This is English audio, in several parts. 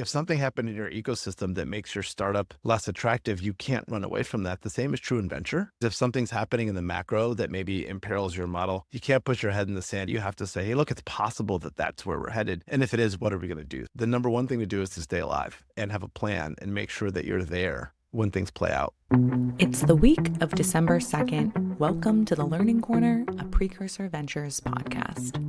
If something happened in your ecosystem that makes your startup less attractive, you can't run away from that. The same is true in venture. If something's happening in the macro that maybe imperils your model, you can't put your head in the sand. You have to say, hey, look, it's possible that that's where we're headed. And if it is, what are we going to do? The number one thing to do is to stay alive and have a plan and make sure that you're there when things play out. It's the week of December 2nd. Welcome to the Learning Corner, a Precursor Ventures podcast.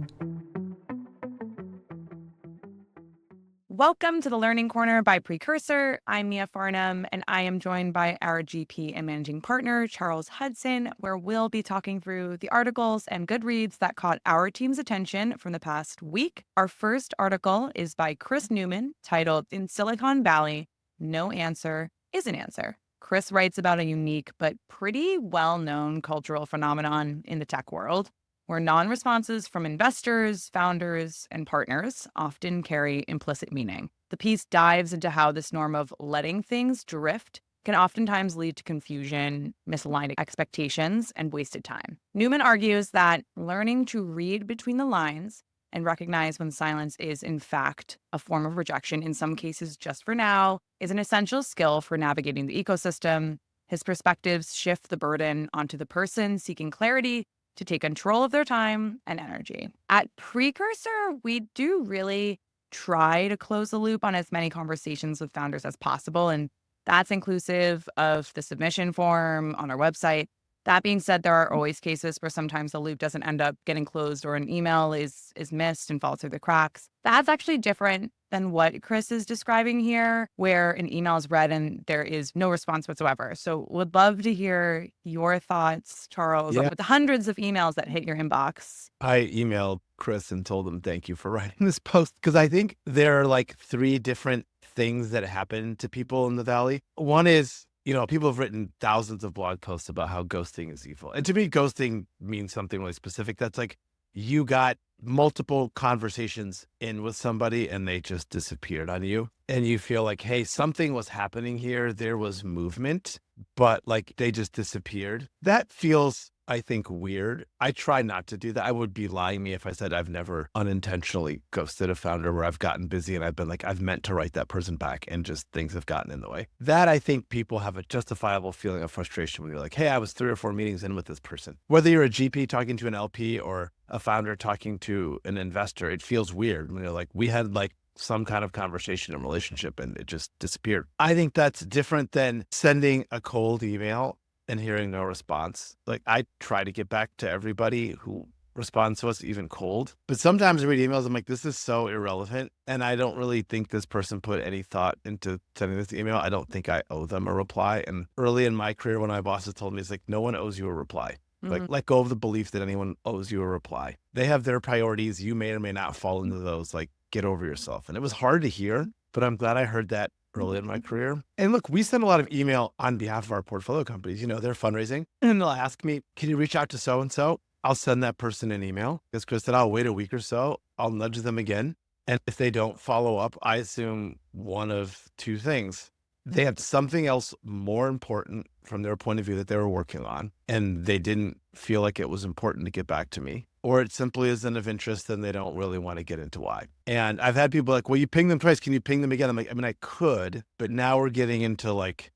Welcome to the Learning Corner by Precursor. I'm Mia Farnham, and I am joined by our GP and managing partner, Charles Hudson, where we'll be talking through the articles and good reads that caught our team's attention from the past week. Our first article is by Chris Neumann, titled "In Silicon Valley, No Answer is an Answer." Chris writes about a unique but pretty well-known cultural phenomenon in the tech world, where non-responses from investors, founders, and partners often carry implicit meaning. The piece dives into how this norm of letting things drift can oftentimes lead to confusion, misaligned expectations, and wasted time. Neumann argues that learning to read between the lines and recognize when silence is, in fact, a form of rejection, in some cases just for now, is an essential skill for navigating the ecosystem. His perspectives shift the burden onto the person seeking clarity to take control of their time and energy. At Precursor, we do really try to close the loop on as many conversations with founders as possible, and that's inclusive of the submission form on our website. That being said, there are always cases where sometimes the loop doesn't end up getting closed or an email is missed and falls through the cracks. That's actually different than what Chris is describing here, where an email is read and there is no response whatsoever. So would love to hear your thoughts, Charles, with the hundreds of emails that hit your inbox. I emailed Chris and told him, thank you for writing this post, because I think there are like three different things that happen to people in the Valley. One is, people have written thousands of blog posts about how ghosting is evil. And to me, ghosting means something really specific. That's like you got multiple conversations in with somebody and they just disappeared on you. And you feel like, hey, something was happening here. There was movement, but like they just disappeared. That feels, I think, weird. I try not to do that. I would be lying me if I said I've never unintentionally ghosted a founder where I've gotten busy and I've been like, I've meant to write that person back and just things have gotten in the way. That I think people have a justifiable feeling of frustration when you're like, hey, I was 3 or 4 meetings in with this person. Whether you're a GP talking to an LP or a founder talking to an investor, it feels weird when you're like, we had like some kind of conversation and relationship and it just disappeared. I think that's different than sending a cold email and hearing no response. Like I try to get back to everybody who responds to us, even cold. But sometimes I read emails, I'm like, this is so irrelevant. And I don't really think this person put any thought into sending this email. I don't think I owe them a reply. And early in my career, when my bosses told me, it's like, no one owes you a reply. Like, let go of the belief that anyone owes you a reply. They have their priorities. You may or may not fall into those. Like, get over yourself. And it was hard to hear, but I'm glad I heard that early in my career. And look, we send a lot of email on behalf of our portfolio companies. They're fundraising and they'll ask me, can you reach out to so-and-so? I'll send that person an email. As Chris said, I'll wait a week or so. I'll nudge them again. And if they don't follow up, I assume one of two things. They had something else more important from their point of view that they were working on, and they didn't feel like it was important to get back to me, or it simply isn't of interest and they don't really want to get into why. And I've had people like, well, you pinged them twice. Can you ping them again? I'm like, I could, but now we're getting into like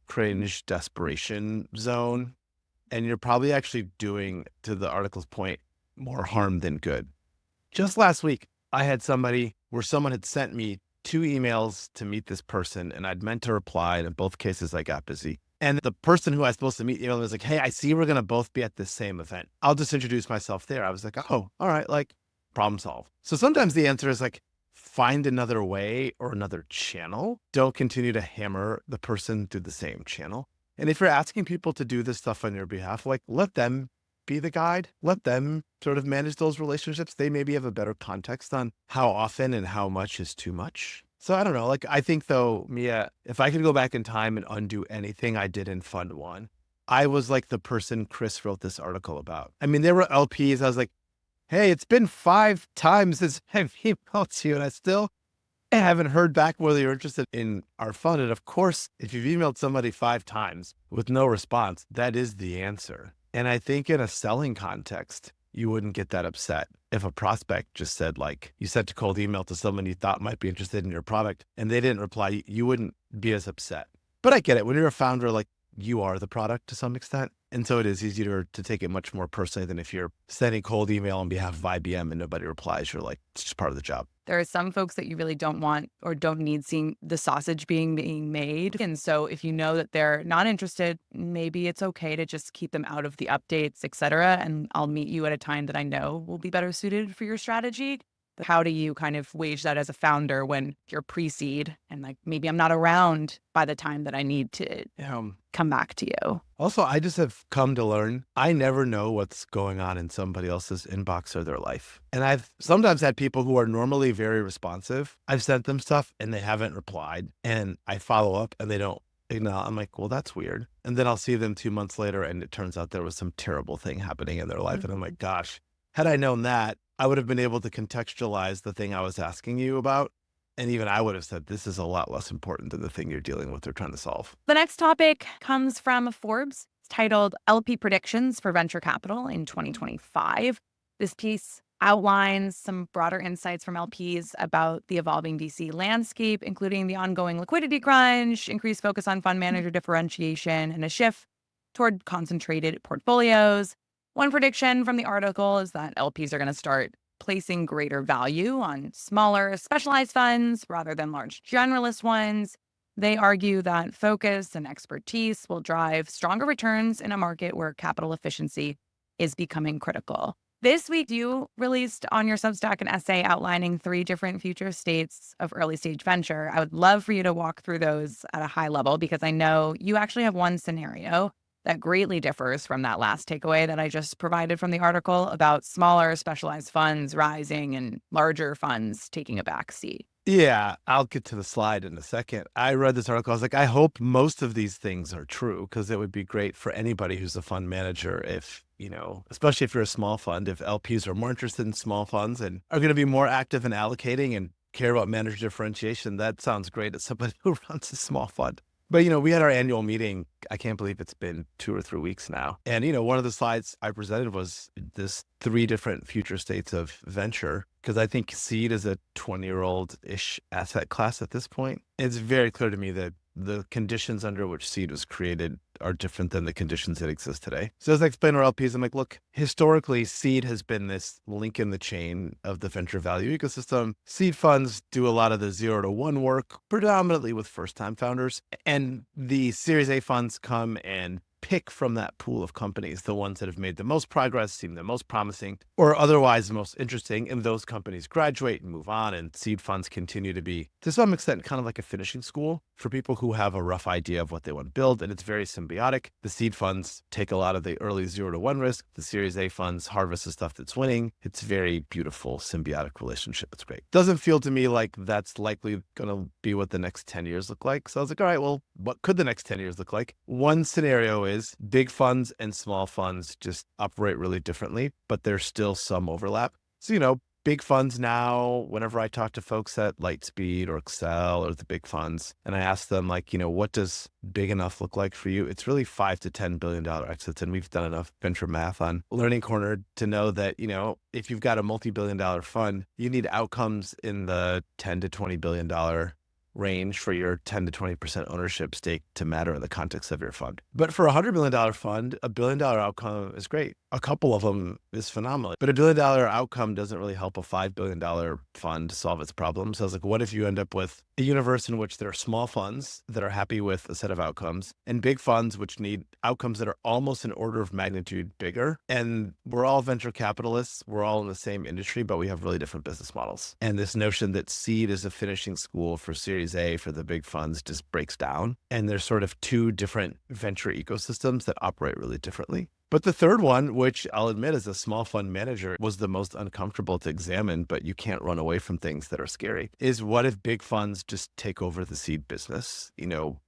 cringe desperation zone. And you're probably actually doing, to the article's point, more harm than good. Just last week, I had somebody where someone had sent me 2 emails to meet this person and I'd meant to reply. And in both cases, I got busy. And the person who I was supposed to meet emailed me was like, hey, I see we're going to both be at the same event. I'll just introduce myself there. I was like, oh, all right, like problem solved. So sometimes the answer is like, find another way or another channel. Don't continue to hammer the person through the same channel. And if you're asking people to do this stuff on your behalf, like let them be the guide. Let them sort of manage those relationships. They maybe have a better context on how often and how much is too much. So I don't know. Like, I think though, Mia, if I could go back in time and undo anything I did in Fund 1, I was like the person Chris wrote this article about. I mean, there were LPs. I was like, hey, it's been 5 times since I've emailed you and I still haven't heard back whether you're interested in our fund. And of course, if you've emailed somebody 5 times with no response, that is the answer. And I think in a selling context, you wouldn't get that upset. If a prospect just said, like, you sent a cold email to someone you thought might be interested in your product and they didn't reply, you wouldn't be as upset. But I get it. When you're a founder, like, you are the product to some extent. And so it is easier to take it much more personally than if you're sending cold email on behalf of IBM and nobody replies. You're like, it's just part of the job. There are some folks that you really don't want or don't need seeing the sausage being made. And so if you know that they're not interested, maybe it's okay to just keep them out of the updates, et cetera. And I'll meet you at a time that I know will be better suited for your strategy. But how do you kind of wage that as a founder when you're pre-seed and like, maybe I'm not around by the time that I need to come back to you? Also, I just have come to learn, I never know what's going on in somebody else's inbox or their life. And I've sometimes had people who are normally very responsive. I've sent them stuff and they haven't replied. And I follow up and they don't. I'm like, well, that's weird. And then I'll see them 2 months later and it turns out there was some terrible thing happening in their life. And I'm like, gosh, had I known that, I would have been able to contextualize the thing I was asking you about. And even I would have said, this is a lot less important than the thing you're dealing with or trying to solve. The next topic comes from Forbes. It's titled LP Predictions for Venture Capital in 2025. This piece outlines some broader insights from LPs about the evolving VC landscape, including the ongoing liquidity crunch, increased focus on fund manager differentiation, and a shift toward concentrated portfolios. One prediction from the article is that LPs are going to start placing greater value on smaller, specialized funds rather than large generalist ones. They argue that focus and expertise will drive stronger returns in a market where capital efficiency is becoming critical. This week, you released on your Substack an essay outlining 3 different future states of early stage venture. I would love for you to walk through those at a high level because I know you actually have one scenario that greatly differs from that last takeaway that I just provided from the article about smaller specialized funds rising and larger funds taking a backseat. Yeah, I'll get to the slide in a second. I read this article. I was like, I hope most of these things are true because it would be great for anybody who's a fund manager if, especially if you're a small fund, if LPs are more interested in small funds and are going to be more active in allocating and care about manager differentiation. That sounds great as somebody who runs a small fund. But, we had our annual meeting. I can't believe it's been 2 or 3 weeks now. And, one of the slides I presented was this 3 different future states of venture, because I think seed is a 20-year-old-ish asset class at this point. It's very clear to me that the conditions under which seed was created are different than the conditions that exist today. So as I explain to our LPs, I'm like, look, historically, seed has been this link in the chain of the venture value ecosystem. Seed funds do a lot of the 0 to 1 work, predominantly with first-time founders. And the Series A funds come and pick from that pool of companies, the ones that have made the most progress, seem the most promising, or otherwise the most interesting. And those companies graduate and move on. And seed funds continue to be, to some extent, kind of like a finishing school for people who have a rough idea of what they want to build. And it's very symbiotic. The seed funds take a lot of the early 0 to 1 risk. The Series A funds harvest the stuff that's winning. It's a very beautiful symbiotic relationship. It's great. Doesn't feel to me like that's likely going to be what the next 10 years look like. So I was like, all right, well, what could the next 10 years look like? One scenario is big funds and small funds just operate really differently, but there's still some overlap. So, big funds now, whenever I talk to folks at Lightspeed or Excel or the big funds, and I ask them like, what does big enough look like for you? It's really $5 to $10 billion exits. And we've done enough venture math on Learning Corner to know that, if you've got a multi-billion-dollar fund, you need outcomes in the $10 to $20 billion range for your 10 to 20% ownership stake to matter in the context of your fund. But for a $100 million fund, a $1 billion outcome is great. A couple of them is phenomenal. But a $1 billion outcome doesn't really help a $5 billion fund solve its problems. So I was like, what if you end up with a universe in which there are small funds that are happy with a set of outcomes and big funds which need outcomes that are almost an order of magnitude bigger? And we're all venture capitalists. We're all in the same industry, but we have really different business models. And this notion that seed is a finishing school for Series A for the big funds just breaks down. And there's sort of 2 different venture ecosystems that operate really differently. But the third one, which I'll admit as a small fund manager was the most uncomfortable to examine, but you can't run away from things that are scary, is what if big funds just take over the seed business?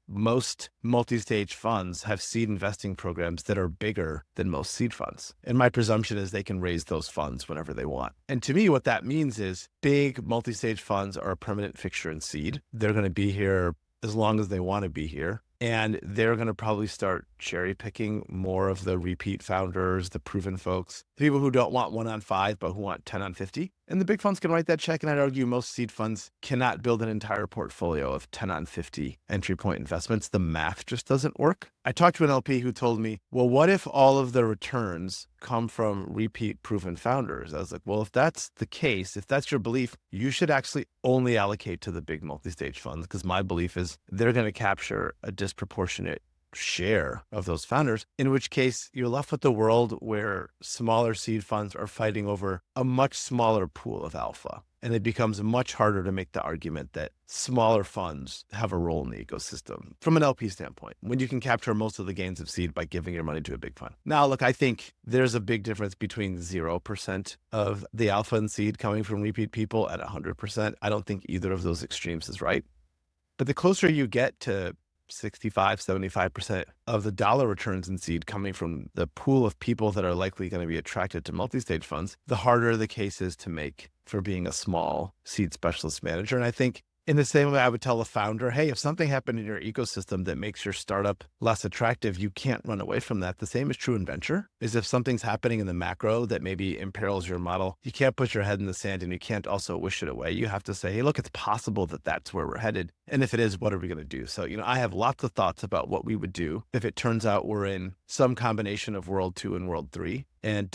Most multi-stage funds have seed investing programs that are bigger than most seed funds. And my presumption is they can raise those funds whenever they want. And to me, what that means is big multi-stage funds are a permanent fixture in seed. They're going to be here as long as they want to be here. And they're going to probably start cherry picking more of the repeat founders, the proven folks, the people who don't want 1 on 5, but who want 10 on 50. And the big funds can write that check. And I'd argue most seed funds cannot build an entire portfolio of 10 on 50 entry point investments. The math just doesn't work. I talked to an LP who told me, well, what if all of the returns come from repeat proven founders? I was like, well, if that's the case, if that's your belief, you should actually only allocate to the big multi-stage funds, because my belief is they're going to capture a disproportionate share of those founders, in which case you're left with the world where smaller seed funds are fighting over a much smaller pool of alpha. And it becomes much harder to make the argument that smaller funds have a role in the ecosystem from an LP standpoint, when you can capture most of the gains of seed by giving your money to a big fund. Now, look, I think there's a big difference between 0% of the alpha and seed coming from repeat people and 100%. I don't think either of those extremes is right. But the closer you get to 65, 75% of the dollar returns in seed coming from the pool of people that are likely going to be attracted to multi-stage funds, the harder the case is to make for being a small seed specialist manager. And I think in the same way I would tell a founder, hey, if something happened in your ecosystem that makes your startup less attractive, you can't run away from that. The same is true in venture, is if something's happening in the macro that maybe imperils your model, you can't put your head in the sand and you can't also wish it away. You have to say, hey, look, it's possible that that's where we're headed. And if it is, what are we going to do? So, I have lots of thoughts about what we would do if it turns out we're in some combination of world 2 and world 3. And,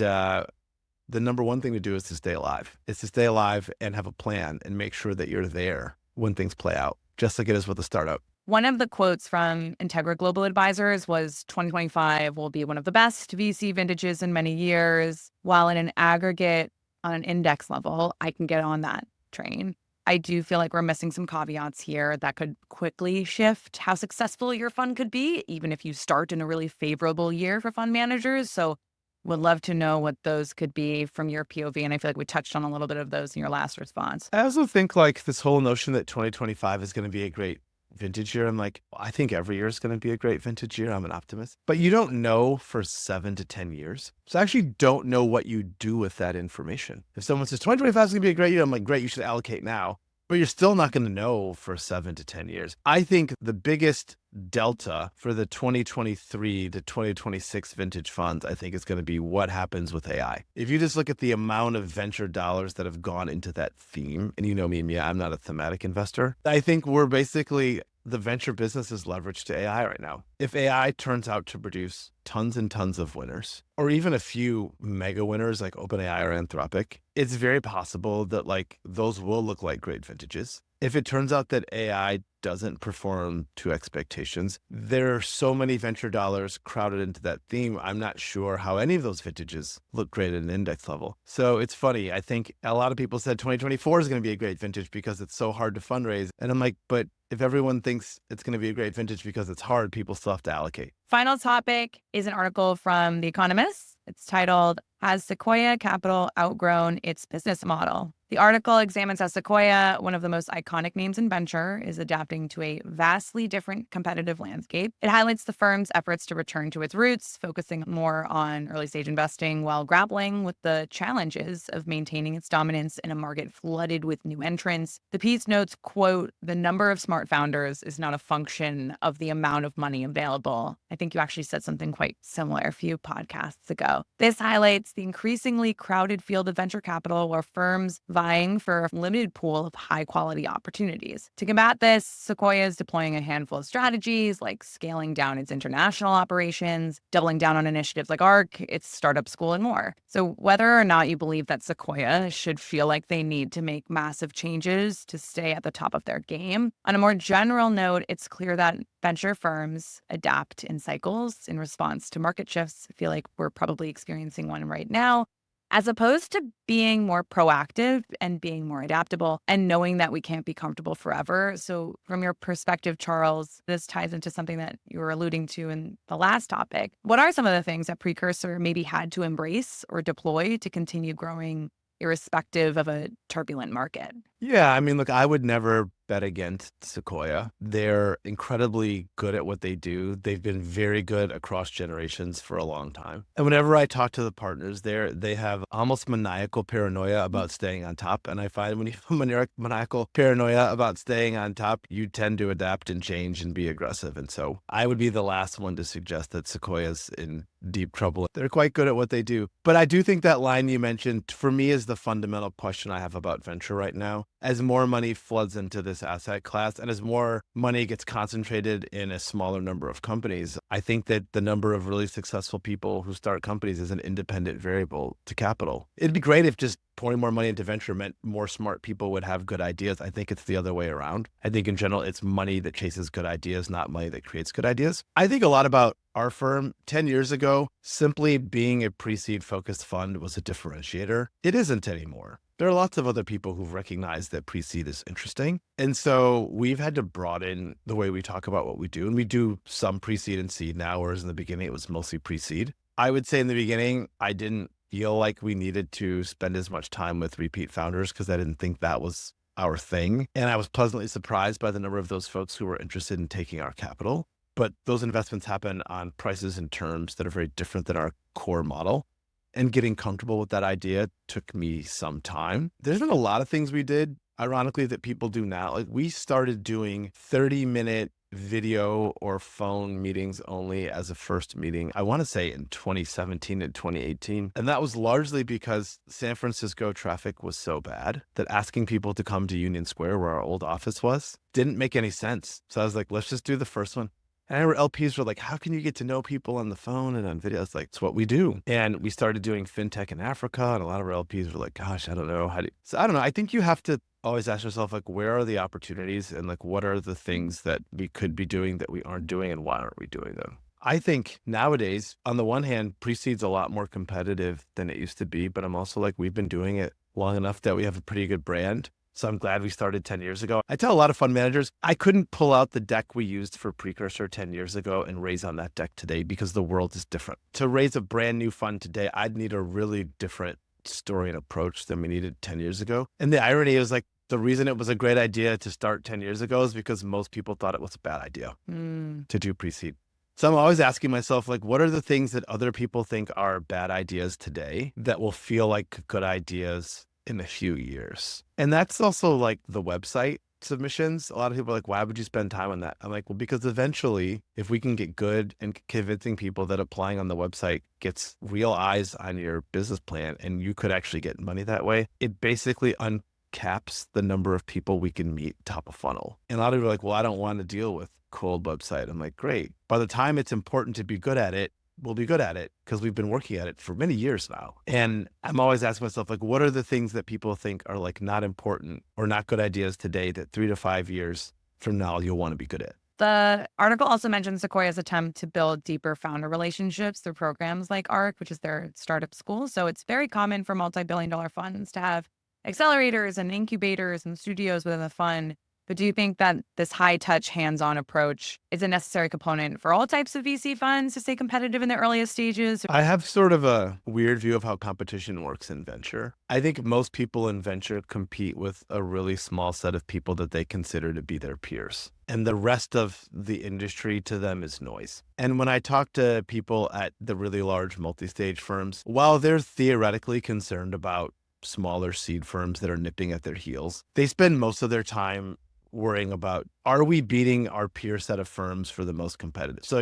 the number one thing to do is to stay alive. It's to stay alive and have a plan and make sure that you're there when things play out, just like it is with a startup. One of the quotes from Integra Global Advisors was 2025 will be one of the best VC vintages in many years. While in an aggregate on an index level, I can get on that train. I do feel like we're missing some caveats here that could quickly shift how successful your fund could be, even if you start in a really favorable year for fund managers. So would love to know what those could be from your POV. And I feel like we touched on a little bit of those in your last response. I also think like this whole notion that 2025 is going to be a great vintage year. I'm like, I think every year is going to be a great vintage year. I'm an optimist, but you don't know for 7 to 10 years. So I actually don't know what you do with that information. If someone says 2025 is going to be a great year, I'm like, great, you should allocate now. But you're still not going to know for 7 to 10 years. I think the biggest delta for the 2023 to 2026 vintage funds, I think is going to be what happens with AI. If you just look at the amount of venture dollars that have gone into that theme, and you know me, Mia, I'm not a thematic investor. I think we're basically, the venture business is leveraged to AI right now. If AI turns out to produce tons and tons of winners, or even a few mega winners like OpenAI or Anthropic, it's very possible that like those will look like great vintages. If it turns out that AI doesn't perform to expectations, there are so many venture dollars crowded into that theme. I'm not sure how any of those vintages look great at an index level. So it's funny. I think a lot of people said 2024 is going to be a great vintage because it's so hard to fundraise. And I'm like, but if everyone thinks it's going to be a great vintage because it's hard, people still have to allocate. Final topic is an article from The Economist. It's titled, Has Sequoia Capital Outgrown Its Business Model? The article examines how Sequoia, one of the most iconic names in venture, is adapting to a vastly different competitive landscape. It highlights the firm's efforts to return to its roots, focusing more on early-stage investing while grappling with the challenges of maintaining its dominance in a market flooded with new entrants. The piece notes, quote, the number of smart founders is not a function of the amount of money available. I think you actually said something quite similar a few podcasts ago. This highlights the increasingly crowded field of venture capital where firms vying for a limited pool of high-quality opportunities. To combat this, Sequoia is deploying a handful of strategies like scaling down its international operations, doubling down on initiatives like ARC, its startup school, and more. So whether or not you believe that Sequoia should feel like they need to make massive changes to stay at the top of their game, on a more general note, it's clear that venture firms adapt in cycles in response to market shifts. I feel like we're probably experiencing one right now, as opposed to being more proactive and being more adaptable and knowing that we can't be comfortable forever. So from your perspective, Charles, this ties into something that you were alluding to in the last topic. What are some of the things that Precursor maybe had to embrace or deploy to continue growing irrespective of a turbulent market? Yeah, I mean, look, I would never bet against Sequoia. They're incredibly good at what they do. They've been very good across generations for a long time. And whenever I talk to the partners there, they have almost maniacal paranoia about staying on top. And I find when you have maniacal paranoia about staying on top, you tend to adapt and change and be aggressive. And so I would be the last one to suggest that Sequoia's in deep trouble. They're quite good at what they do. But I do think that line you mentioned, for me, is the fundamental question I have about venture right now. As more money floods into this asset class and as more money gets concentrated in a smaller number of companies, I think that the number of really successful people who start companies is an independent variable to capital. It'd be great if just pouring more money into venture meant more smart people would have good ideas. I think it's the other way around. I think in general, it's money that chases good ideas, not money that creates good ideas. I think a lot about our firm 10 years ago, simply being a pre-seed focused fund was a differentiator. It isn't anymore. There are lots of other people who've recognized that pre-seed is interesting. And so we've had to broaden the way we talk about what we do. And we do some pre-seed and seed now, whereas in the beginning, it was mostly pre-seed. I would say in the beginning, I didn't feel like we needed to spend as much time with repeat founders because I didn't think that was our thing. And I was pleasantly surprised by the number of those folks who were interested in taking our capital. But those investments happen on prices and terms that are very different than our core model. And getting comfortable with that idea took me some time. There's been a lot of things we did, ironically, that people do now. Like we started doing 30-minute video or phone meetings only as a first meeting, I want to say in 2017 and 2018. And that was largely because San Francisco traffic was so bad that asking people to come to Union Square, where our old office was, didn't make any sense. So I was like, let's just do the first one. And I remember LPs were like, how can you get to know people on the phone and on video? It's like, it's what we do. And we started doing fintech in Africa. And a lot of our LPs were like, gosh, I don't know how to. So I don't know. I think you have to always ask yourself, like, where are the opportunities and like, what are the things that we could be doing that we aren't doing and why aren't we doing them? I think nowadays, on the one hand, pre-seed's a lot more competitive than it used to be. But I'm also like, we've been doing it long enough that we have a pretty good brand. So I'm glad we started 10 years ago. I tell a lot of fund managers, I couldn't pull out the deck we used for Precursor 10 years ago and raise on that deck today because the world is different. To raise a brand new fund today, I'd need a really different story and approach than we needed 10 years ago. And the irony is like, the reason it was a great idea to start 10 years ago is because most people thought it was a bad idea to do pre-seed. So I'm always asking myself, like, what are the things that other people think are bad ideas today that will feel like good ideas in a few years? And that's also like the website submissions. A lot of people are like, why would you spend time on that? I'm like, well, because eventually, if we can get good and convincing people that applying on the website gets real eyes on your business plan and you could actually get money that way, it basically uncaps the number of people we can meet top of funnel. And a lot of people are like, well, I don't want to deal with cold website. I'm like, great. By the time it's important to be good at it, we'll be good at it because we've been working at it for many years now. And I'm always asking myself, like, what are the things that people think are like not important or not good ideas today that 3 to 5 years from now you'll want to be good at? The article also mentions Sequoia's attempt to build deeper founder relationships through programs like ARC, which is their startup school. So it's very common for multi-billion-dollar funds to have accelerators and incubators and studios within the fund. But do you think that this high-touch, hands-on approach is a necessary component for all types of VC funds to stay competitive in the earliest stages? I have sort of a weird view of how competition works in venture. I think most people in venture compete with a really small set of people that they consider to be their peers. And the rest of the industry to them is noise. And when I talk to people at the really large multi-stage firms, while they're theoretically concerned about smaller seed firms that are nipping at their heels, they spend most of their time worrying about, are we beating our peer set of firms for the most competitive? So,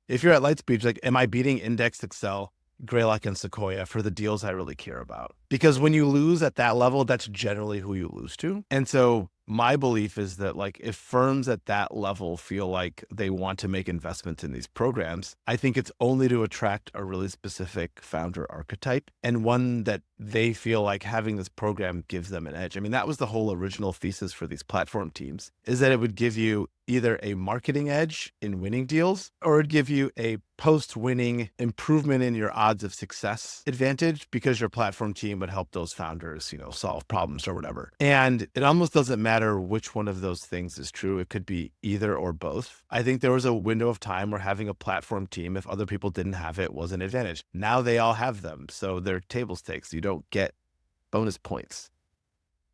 if you're at Lightspeed, like, am I beating Index, Excel, Greylock, and Sequoia for the deals I really care about? Because when you lose at that level, that's generally who you lose to. And so my belief is that, like, if firms at that level feel like they want to make investments in these programs, I think it's only to attract a really specific founder archetype and one that they feel like having this program gives them an edge. I mean, that was the whole original thesis for these platform teams, is that it would give you either a marketing edge in winning deals or it'd give you a post-winning improvement in your odds of success advantage because your platform team would help those founders, solve problems or whatever. And it almost doesn't matter which one of those things is true. It could be either or both. I think there was a window of time where having a platform team, if other people didn't have it, was an advantage. Now they all have them. So they're table stakes. You don't get bonus points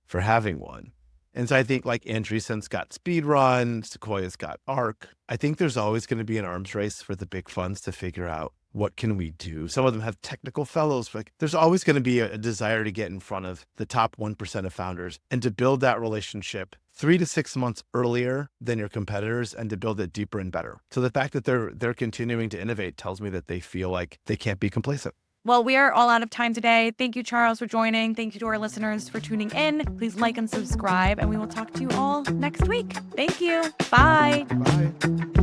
for having one. And so I think like Andreessen's got Speedrun, Sequoia's got ARC. I think there's always going to be an arms race for the big funds to figure out what can we do. Some of them have technical fellows, but there's always going to be a desire to get in front of the top 1% of founders and to build that relationship 3 to 6 months earlier than your competitors and to build it deeper and better. So the fact that they're continuing to innovate tells me that they feel like they can't be complacent. Well, we are all out of time today. Thank you, Charles, for joining. Thank you to our listeners for tuning in. Please like and subscribe, and we will talk to you all next week. Thank you. Bye. Bye.